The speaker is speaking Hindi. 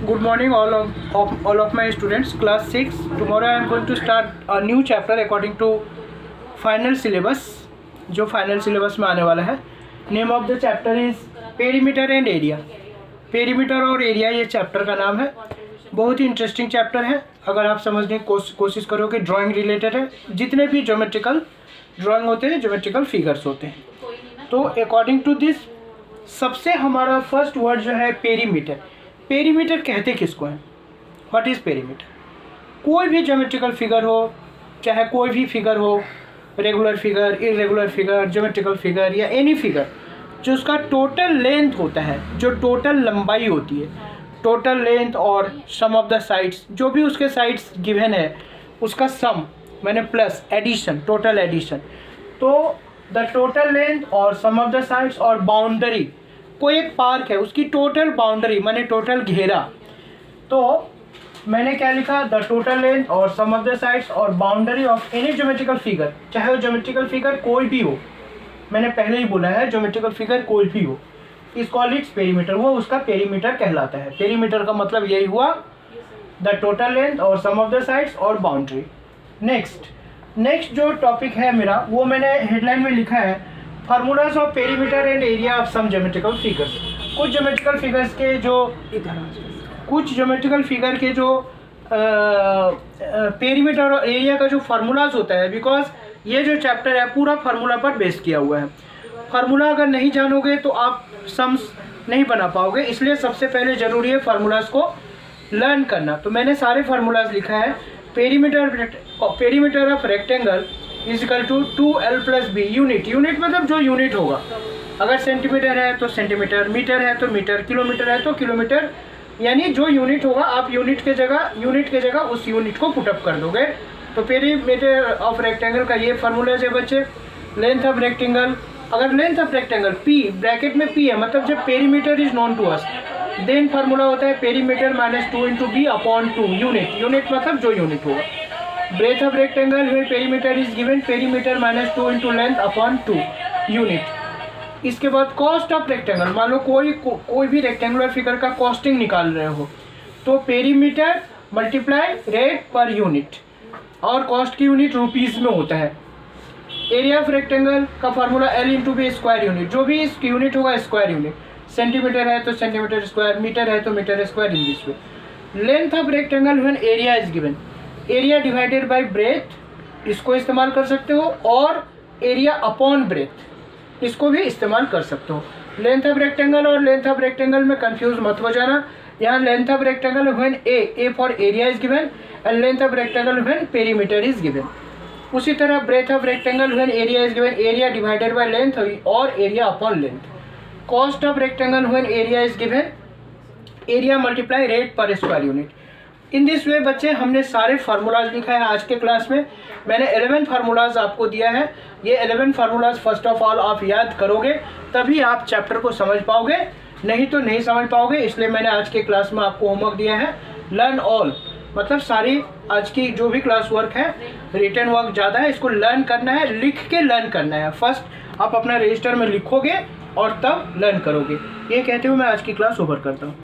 Good morning, all of my students. Class 6. Tomorrow I am going to start a new chapter according to final syllabus. जो final syllabus में आने वाला है. Name of the chapter is Perimeter and Area. Perimeter और area ये chapter का नाम है. बहुत ही इंटरेस्टिंग चैप्टर है. अगर आप समझने की कोशिश करो कि ड्राइंग रिलेटेड है, जितने भी ज्योमेट्रिकल ड्राइंग होते हैं, ज्योमेट्रिकल फिगर्स होते हैं. तो अकॉर्डिंग टू दिस सबसे हमारा फर्स्ट वर्ड जो है पेरीमीटर. पेरीमीटर कहते किसको हैं? What is perimeter? कोई भी ज्योमेट्रिकल फिगर हो, चाहे कोई भी फिगर हो, regular figure, irregular figure, geometrical figure या एनी फिगर, जो उसका टोटल लेंथ होता है, जो टोटल लंबाई होती है, टोटल लेंथ और सम ऑफ द साइड्स, जो भी उसके साइड्स गिवन है उसका सम मैंने प्लस एडिशन, टोटल एडिशन. तो द टोटल लेंथ और सम ऑफ द साइड्स और बाउंड्री. कोई एक पार्क है, उसकी टोटल बाउंड्री माने टोटल घेरा. तो मैंने क्या लिखा? द टोटल लेंथ और सम ऑफ द साइड्स और boundary of any geometrical figure. चाहे वो ज्योमेट्रिकल फिगर कोई भी हो, मैंने पहले ही बोला है ज्योमेट्रिकल फिगर कोई भी हो, इस कॉल्ड इट्स पेरीमीटर. वो उसका पेरीमीटर कहलाता है. पेरीमीटर का मतलब यही हुआ, द टोटल लेंथ और सम ऑफ द साइड्स और बाउंड्री. नेक्स्ट जो टॉपिक है मेरा, वो मैंने हेडलाइन में लिखा है formulas of perimeter and area of some geometrical figures. कुछ ज्योमेट्रिकल फिगर्स के जो कुछ ज्योमेट्रिकल फिगर के जो पेरीमीटर और एरिया का जो फार्मूलाज होता है, बिकॉज ये जो चैप्टर है पूरा फार्मूला पर बेस किया हुआ है. फार्मूला अगर नहीं जानोगे तो आप सम्स नहीं बना पाओगे, इसलिए सबसे पहले ज़रूरी है फार्मूलाज को लर्न करना. तो मैंने सारे फार्मूलाज लिखा है. Perimeter of rectangle is equal to 2l + b. Unit मतलब जो यूनिट होगा. अगर सेंटीमीटर है तो सेंटीमीटर, मीटर है तो मीटर, किलोमीटर है तो किलोमीटर, यानी जो यूनिट होगा आप यूनिट के जगह उस यूनिट को पुटअप कर दोगे. तो पेरीमीटर ऑफ रेक्टेंगल का ये फार्मूला है बच्चे. लेंथ ऑफ रेक्टेंगल, अगर length of rectangle p bracket में p है, मतलब जब perimeter is known to us, then formula होता है पेरीमीटर -2 × b/2. यूनिट मतलब जो यूनिट होगा. ब्रेथ ऑफ रेक्टेंगल में पेरीमीटर इज गिवन, पेरीमीटर -2 × लेंथ/2 यूनिट. इसके बाद कॉस्ट ऑफ रेक्टेंगल, मान लो कोई भी रेक्टेंगुलर फिगर का कॉस्टिंग निकाल रहे हो, तो perimeter multiply rate per unit, और कॉस्ट की यूनिट रुपीज़ में होता है. एरिया ऑफ रेक्टेंगल का formula l × b square unit. जो भी इसकी यूनिट होगा स्क्वायर यूनिट. सेंटीमीटर है तो सेंटीमीटर स्क्वायर, मीटर है तो metre square, in this way. Length of rectangle when area is given, area divided by breadth, इसको इस्तेमाल कर सकते हो, और एरिया अपॉन ब्रेथ, इसको भी इस्तेमाल कर सकते हो. लेंथ ऑफ रेक्टेंगल और लेंथ ऑफ रेक्टेंगल में कंफ्यूज मत हो जाना. यहाँ length of rectangle when a for area is given and length of rectangle when perimeter is given. उसी तरह breadth of rectangle when area is given, area divided by length और area upon length. Cost of rectangle when area is given, area multiply rate पर square unit. In this way बच्चे हमने सारे फार्मूलाज लिखा है आज के क्लास में. मैंने 11 फार्मूलाज आपको दिया है. ये 11 फार्मूलाज फर्स्ट ऑफ ऑल आप याद करोगे तभी आप चैप्टर को समझ पाओगे, नहीं तो नहीं समझ पाओगे. इसलिए मैंने आज के क्लास में आपको होमवर्क दिया है लर्न ऑल, मतलब सारी आज की जो भी क्लास वर्क है, रिटन वर्क ज़्यादा है, इसको लर्न करना है, लिख के लर्न करना है. फर्स्ट आप अपना रजिस्टर में लिखोगे और तब लर्न करोगे. ये कहते हुए मैं आज की क्लास ओवर करता हूँ.